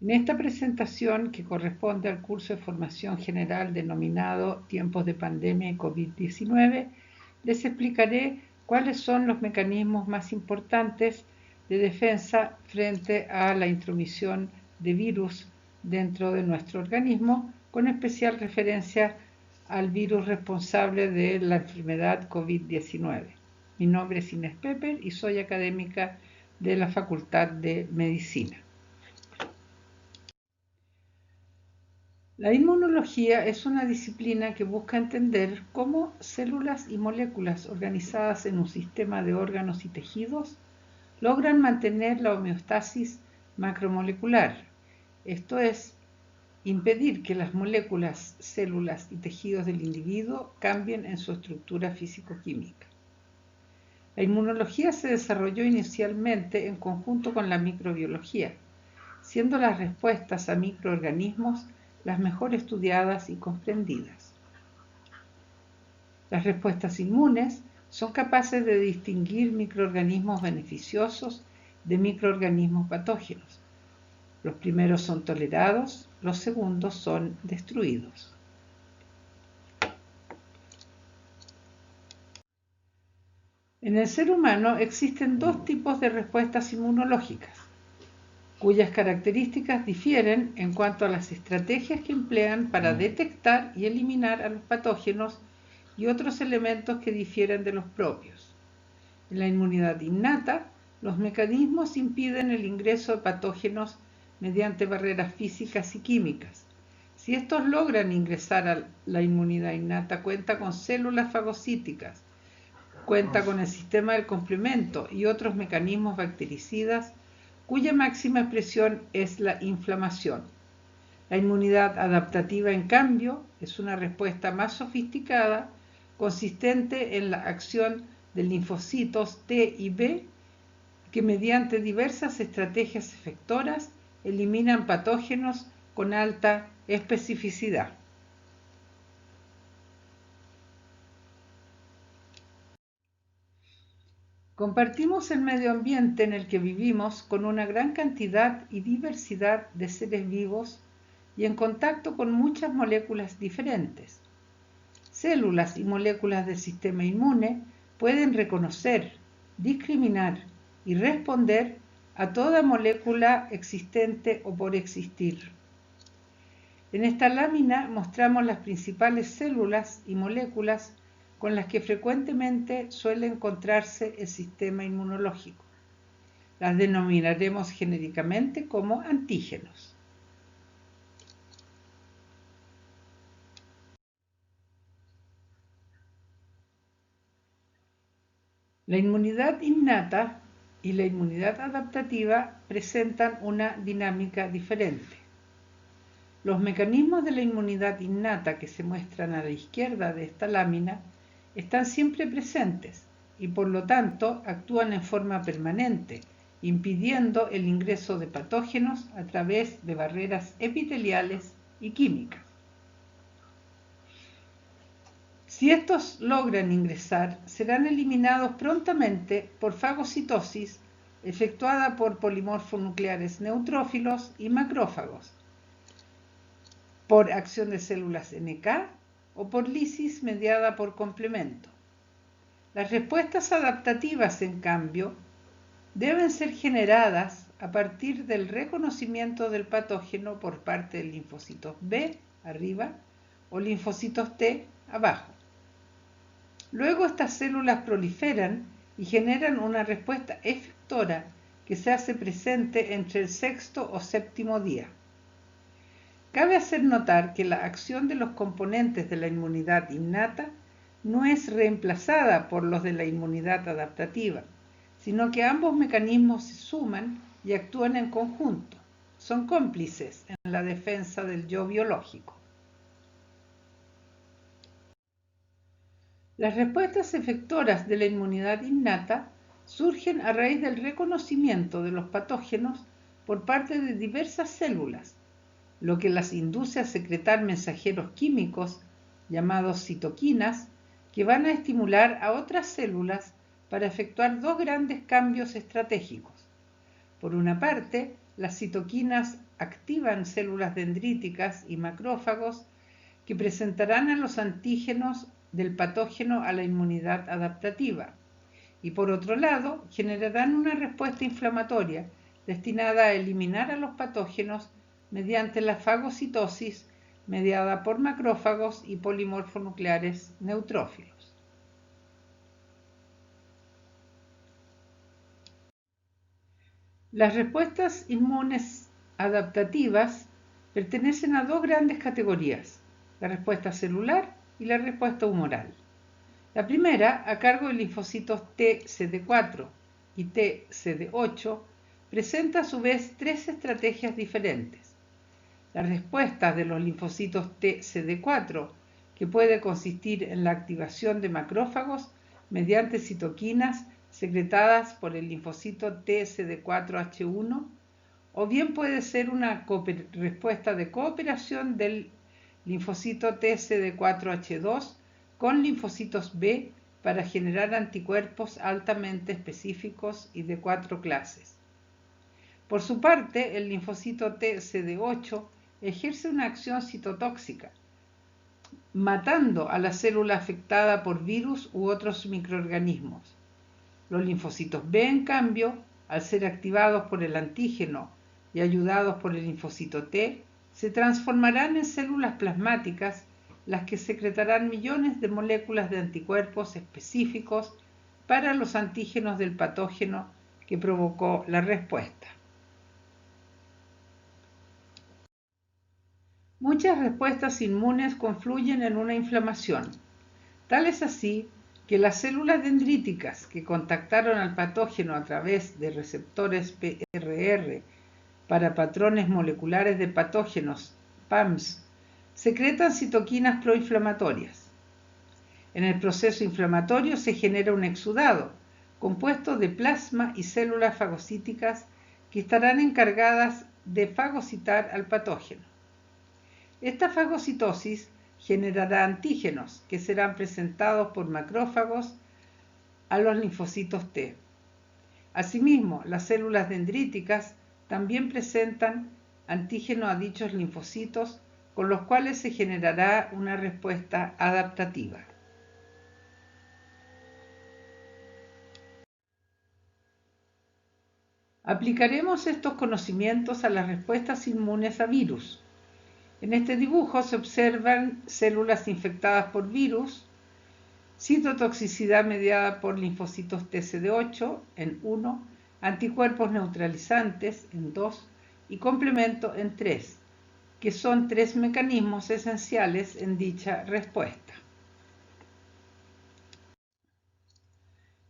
En esta presentación, que corresponde al curso de formación general denominado Tiempos de Pandemia y COVID-19, les explicaré cuáles son los mecanismos más importantes de defensa frente a la intromisión de virus dentro de nuestro organismo, con especial referencia al virus responsable de la enfermedad COVID-19. Mi nombre es Inés Pepper y soy académica de la Facultad de Medicina. La inmunología es una disciplina que busca entender cómo células y moléculas organizadas en un sistema de órganos y tejidos logran mantener la homeostasis macromolecular, esto es, impedir que las moléculas, células y tejidos del individuo cambien en su estructura físico-química. La inmunología se desarrolló inicialmente en conjunto con la microbiología, siendo las respuestas a microorganismos las mejor estudiadas y comprendidas. Las respuestas inmunes son capaces de distinguir microorganismos beneficiosos de microorganismos patógenos. Los primeros son tolerados, los segundos son destruidos. En el ser humano existen dos tipos de respuestas inmunológicas, cuyas características difieren en cuanto a las estrategias que emplean para detectar y eliminar a los patógenos y otros elementos que difieren de los propios. En la inmunidad innata, los mecanismos impiden el ingreso de patógenos mediante barreras físicas y químicas. Si estos logran ingresar a la inmunidad innata, cuenta con células fagocíticas, cuenta con el sistema del complemento y otros mecanismos bactericidas cuya máxima expresión es la inflamación. La inmunidad adaptativa, en cambio, es una respuesta más sofisticada, consistente en la acción de linfocitos T y B, que mediante diversas estrategias efectoras eliminan patógenos con alta especificidad. Compartimos el medio ambiente en el que vivimos con una gran cantidad y diversidad de seres vivos y en contacto con muchas moléculas diferentes. Células y moléculas del sistema inmune pueden reconocer, discriminar y responder a toda molécula existente o por existir. En esta lámina mostramos las principales células y moléculas con las que frecuentemente suele encontrarse el sistema inmunológico. Las denominaremos genéricamente como antígenos. La inmunidad innata y la inmunidad adaptativa presentan una dinámica diferente. Los mecanismos de la inmunidad innata que se muestran a la izquierda de esta lámina están siempre presentes y por lo tanto actúan en forma permanente, impidiendo el ingreso de patógenos a través de barreras epiteliales y químicas. Si estos logran ingresar, serán eliminados prontamente por fagocitosis efectuada por polimorfonucleares neutrófilos y macrófagos, por acción de células NK o por lisis mediada por complemento. Las respuestas adaptativas, en cambio, deben ser generadas a partir del reconocimiento del patógeno por parte de linfocitos B, arriba, o linfocitos T, abajo. Luego estas células proliferan y generan una respuesta efectora que se hace presente entre el sexto o séptimo día. Cabe hacer notar que la acción de los componentes de la inmunidad innata no es reemplazada por los de la inmunidad adaptativa, sino que ambos mecanismos se suman y actúan en conjunto. Son cómplices en la defensa del yo biológico. Las respuestas efectoras de la inmunidad innata surgen a raíz del reconocimiento de los patógenos por parte de diversas células, lo que las induce a secretar mensajeros químicos llamados citoquinas que van a estimular a otras células para efectuar dos grandes cambios estratégicos. Por una parte, las citoquinas activan células dendríticas y macrófagos que presentarán a los antígenos del patógeno a la inmunidad adaptativa y, por otro lado, generarán una respuesta inflamatoria destinada a eliminar a los patógenos mediante la fagocitosis mediada por macrófagos y polimorfonucleares neutrófilos. Las respuestas inmunes adaptativas pertenecen a dos grandes categorías: la respuesta celular y la respuesta humoral. La primera, a cargo de linfocitos T-CD4 y T-CD8, presenta a su vez tres estrategias diferentes. La respuesta de los linfocitos T-CD4, que puede consistir en la activación de macrófagos mediante citoquinas secretadas por el linfocito T-CD4H1, o bien puede ser una respuesta de cooperación del linfocito T-CD4H2 con linfocitos B para generar anticuerpos altamente específicos y de 4 clases. Por su parte, el linfocito T-CD8 ejerce una acción citotóxica, matando a la célula afectada por virus u otros microorganismos. Los linfocitos B, en cambio, al ser activados por el antígeno y ayudados por el linfocito T, se transformarán en células plasmáticas, las que secretarán millones de moléculas de anticuerpos específicos para los antígenos del patógeno que provocó la respuesta. Muchas respuestas inmunes confluyen en una inflamación. Tal es así que las células dendríticas que contactaron al patógeno a través de receptores PRR para patrones moleculares de patógenos, PAMs, secretan citoquinas proinflamatorias. En el proceso inflamatorio se genera un exudado, compuesto de plasma y células fagocíticas que estarán encargadas de fagocitar al patógeno. Esta fagocitosis generará antígenos que serán presentados por macrófagos a los linfocitos T. Asimismo, las células dendríticas también presentan antígeno a dichos linfocitos, con los cuales se generará una respuesta adaptativa. Aplicaremos estos conocimientos a las respuestas inmunes a virus. En este dibujo se observan células infectadas por virus, citotoxicidad mediada por linfocitos TCD8 en 1, anticuerpos neutralizantes en 2 y complemento en 3, que son 3 mecanismos esenciales en dicha respuesta.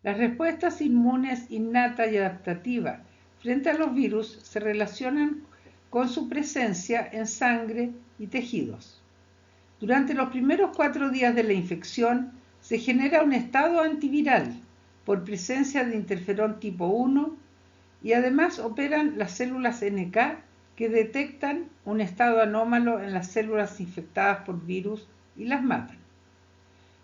Las respuestas inmunes innata y adaptativa frente a los virus se relacionan con su presencia en sangre y tejidos. Durante los primeros 4 días de la infección se genera un estado antiviral por presencia de interferón tipo 1 y además operan las células NK que detectan un estado anómalo en las células infectadas por virus y las matan.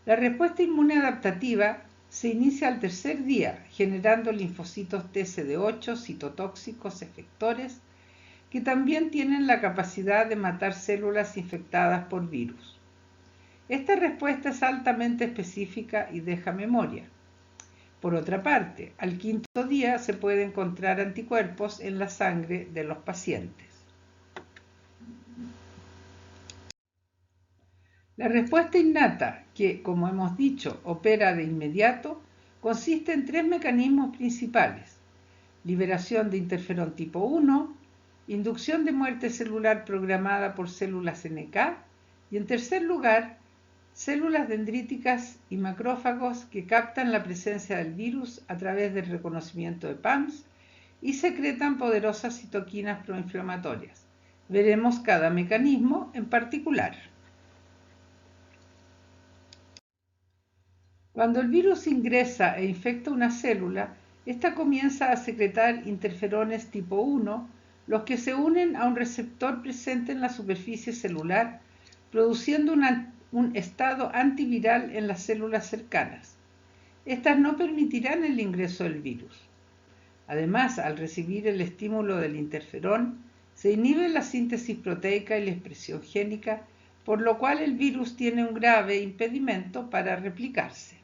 La respuesta inmune adaptativa se inicia al tercer día, generando linfocitos TCD8 citotóxicos efectores que también tienen la capacidad de matar células infectadas por virus. Esta respuesta es altamente específica y deja memoria. Por otra parte, al quinto día se puede encontrar anticuerpos en la sangre de los pacientes. La respuesta innata, que, como hemos dicho, opera de inmediato, consiste en 3 mecanismos principales: liberación de interferón tipo 1, inducción de muerte celular programada por células NK y, en tercer lugar, células dendríticas y macrófagos que captan la presencia del virus a través del reconocimiento de PAMs y secretan poderosas citoquinas proinflamatorias. Veremos cada mecanismo en particular. Cuando el virus ingresa e infecta una célula, esta comienza a secretar interferones tipo 1, los que se unen a un receptor presente en la superficie celular, produciendo un estado antiviral en las células cercanas. Estas no permitirán el ingreso del virus. Además, al recibir el estímulo del interferón, se inhibe la síntesis proteica y la expresión génica, por lo cual el virus tiene un grave impedimento para replicarse.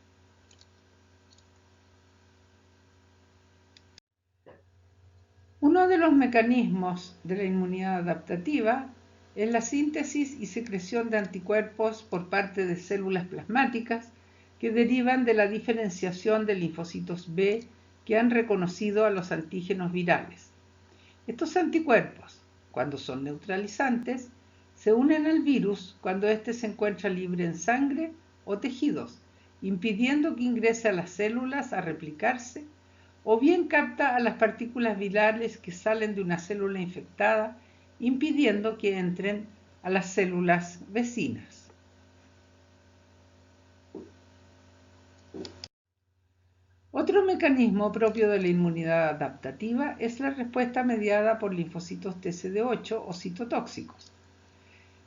Uno de los mecanismos de la inmunidad adaptativa es la síntesis y secreción de anticuerpos por parte de células plasmáticas que derivan de la diferenciación de linfocitos B que han reconocido a los antígenos virales. Estos anticuerpos, cuando son neutralizantes, se unen al virus cuando éste se encuentra libre en sangre o tejidos, impidiendo que ingrese a las células a replicarse, o bien capta a las partículas virales que salen de una célula infectada, impidiendo que entren a las células vecinas. Otro mecanismo propio de la inmunidad adaptativa es la respuesta mediada por linfocitos TCD8 o citotóxicos.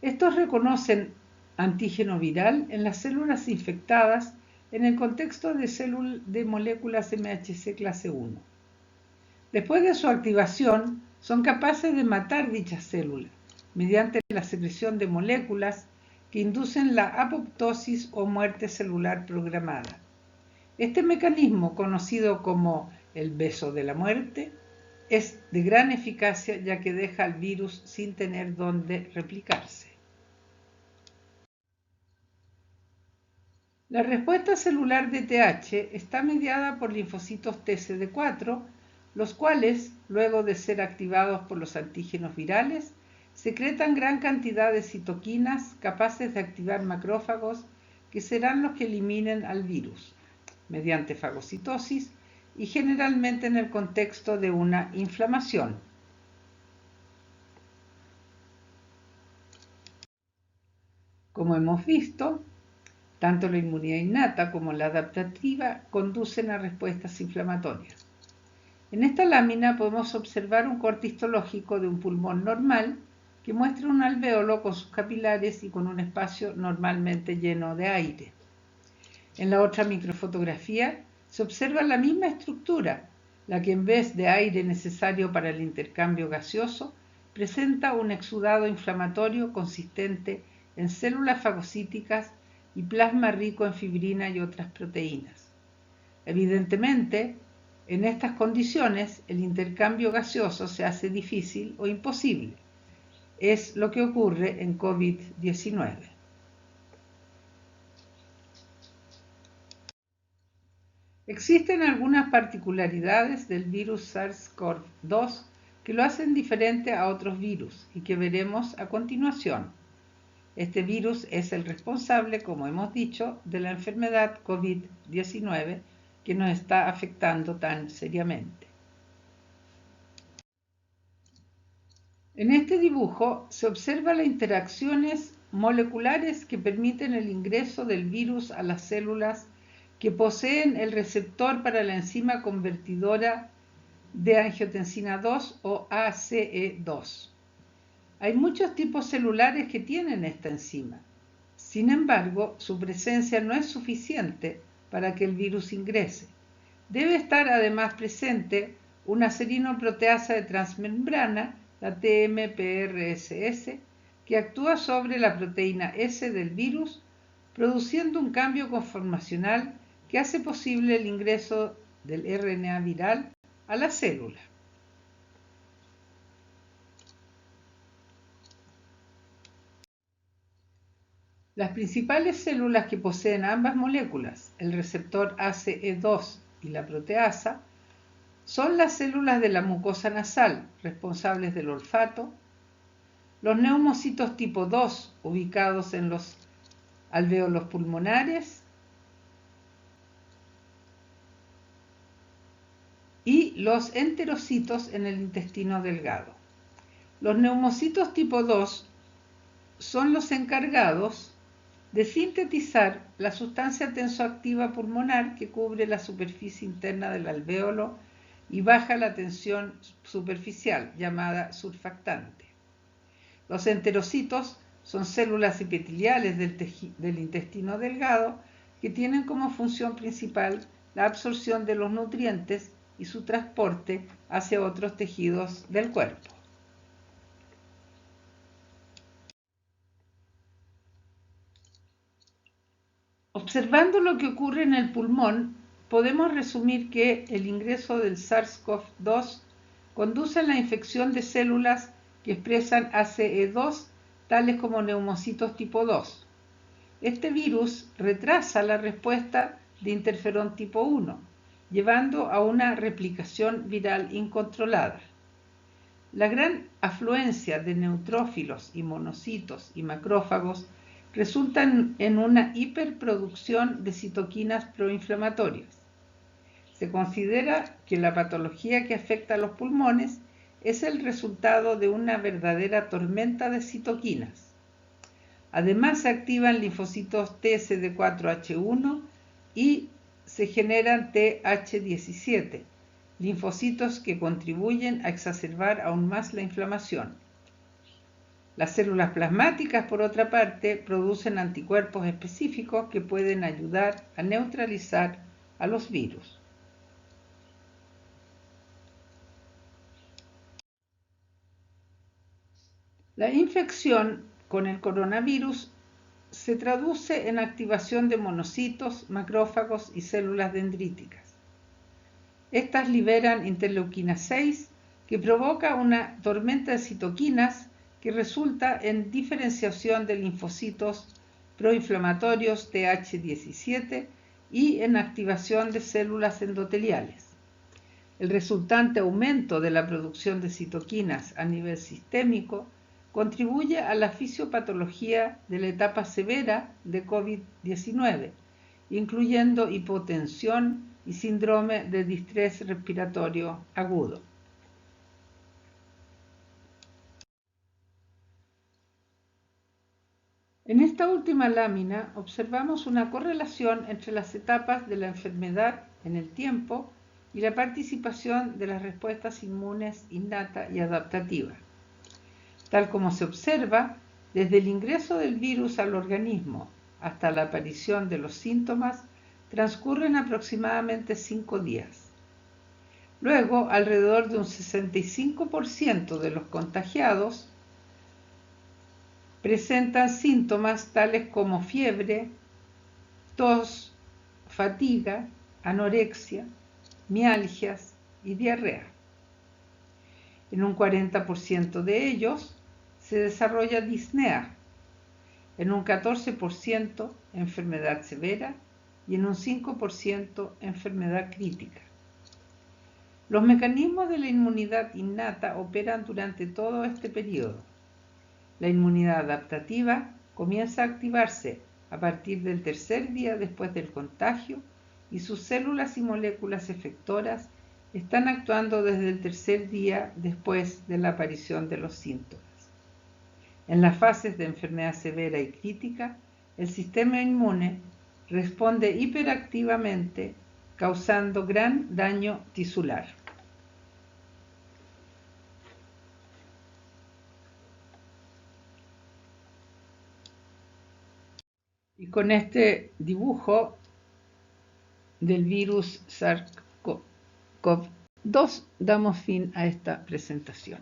Estos reconocen antígeno viral en las células infectadas en el contexto de moléculas MHC clase 1. Después de su activación, son capaces de matar dicha célula mediante la secreción de moléculas que inducen la apoptosis o muerte celular programada. Este mecanismo, conocido como el beso de la muerte, es de gran eficacia ya que deja al virus sin tener dónde replicarse. La respuesta celular de TH está mediada por linfocitos TCD4, los cuales, luego de ser activados por los antígenos virales, secretan gran cantidad de citoquinas capaces de activar macrófagos que serán los que eliminen al virus, mediante fagocitosis y generalmente en el contexto de una inflamación. Como hemos visto, tanto la inmunidad innata como la adaptativa conducen a respuestas inflamatorias. En esta lámina podemos observar un corte histológico de un pulmón normal que muestra un alvéolo con sus capilares y con un espacio normalmente lleno de aire. En la otra microfotografía se observa la misma estructura, la que en vez de aire necesario para el intercambio gaseoso, presenta un exudado inflamatorio consistente en células fagocíticas y plasma rico en fibrina y otras proteínas. Evidentemente, en estas condiciones el intercambio gaseoso se hace difícil o imposible. Es lo que ocurre en COVID-19. Existen algunas particularidades del virus SARS-CoV-2 que lo hacen diferente a otros virus y que veremos a continuación. Este virus es el responsable, como hemos dicho, de la enfermedad COVID-19 que nos está afectando tan seriamente. En este dibujo se observan las interacciones moleculares que permiten el ingreso del virus a las células que poseen el receptor para la enzima convertidora de angiotensina 2 o ACE2. Hay muchos tipos celulares que tienen esta enzima. Sin embargo, su presencia no es suficiente para que el virus ingrese. Debe estar además presente una serinoproteasa de transmembrana, la TMPRSS, que actúa sobre la proteína S del virus, produciendo un cambio conformacional que hace posible el ingreso del RNA viral a la célula. Las principales células que poseen ambas moléculas, el receptor ACE2 y la proteasa, son las células de la mucosa nasal, responsables del olfato, los neumocitos tipo 2, ubicados en los alvéolos pulmonares, y los enterocitos en el intestino delgado. Los neumocitos tipo 2 son los encargados de sintetizar la sustancia tensoactiva pulmonar que cubre la superficie interna del alvéolo y baja la tensión superficial, llamada surfactante. Los enterocitos son células epiteliales del intestino delgado que tienen como función principal la absorción de los nutrientes y su transporte hacia otros tejidos del cuerpo. Observando lo que ocurre en el pulmón, podemos resumir que el ingreso del SARS-CoV-2 conduce a la infección de células que expresan ACE2, tales como neumocitos tipo 2. Este virus retrasa la respuesta de interferón tipo 1, llevando a una replicación viral incontrolada. La gran afluencia de neutrófilos y monocitos y macrófagos resulta en una hiperproducción de citoquinas proinflamatorias. Se considera que la patología que afecta a los pulmones es el resultado de una verdadera tormenta de citoquinas. Además, se activan linfocitos TSD4H1 y se generan TH17, linfocitos que contribuyen a exacerbar aún más la inflamación. Las células plasmáticas, por otra parte, producen anticuerpos específicos que pueden ayudar a neutralizar a los virus. La infección con el coronavirus se traduce en activación de monocitos, macrófagos y células dendríticas. Estas liberan interleuquina 6, que provoca una tormenta de citoquinas que resulta en diferenciación de linfocitos proinflamatorios TH17 y en activación de células endoteliales. El resultante aumento de la producción de citoquinas a nivel sistémico contribuye a la fisiopatología de la etapa severa de COVID-19, incluyendo hipotensión y síndrome de distrés respiratorio agudo. En esta última lámina observamos una correlación entre las etapas de la enfermedad en el tiempo y la participación de las respuestas inmunes innata y adaptativa. Tal como se observa, desde el ingreso del virus al organismo hasta la aparición de los síntomas, transcurren aproximadamente 5 días. Luego, alrededor de un 65% de los contagiados presentan síntomas tales como fiebre, tos, fatiga, anorexia, mialgias y diarrea. En un 40% de ellos se desarrolla disnea, en un 14% enfermedad severa y en un 5% enfermedad crítica. Los mecanismos de la inmunidad innata operan durante todo este periodo. La inmunidad adaptativa comienza a activarse a partir del tercer día después del contagio y sus células y moléculas efectoras están actuando desde el tercer día después de la aparición de los síntomas. En las fases de enfermedad severa y crítica, el sistema inmune responde hiperactivamente, causando gran daño tisular. Y con este dibujo del virus SARS-CoV-2 damos fin a esta presentación.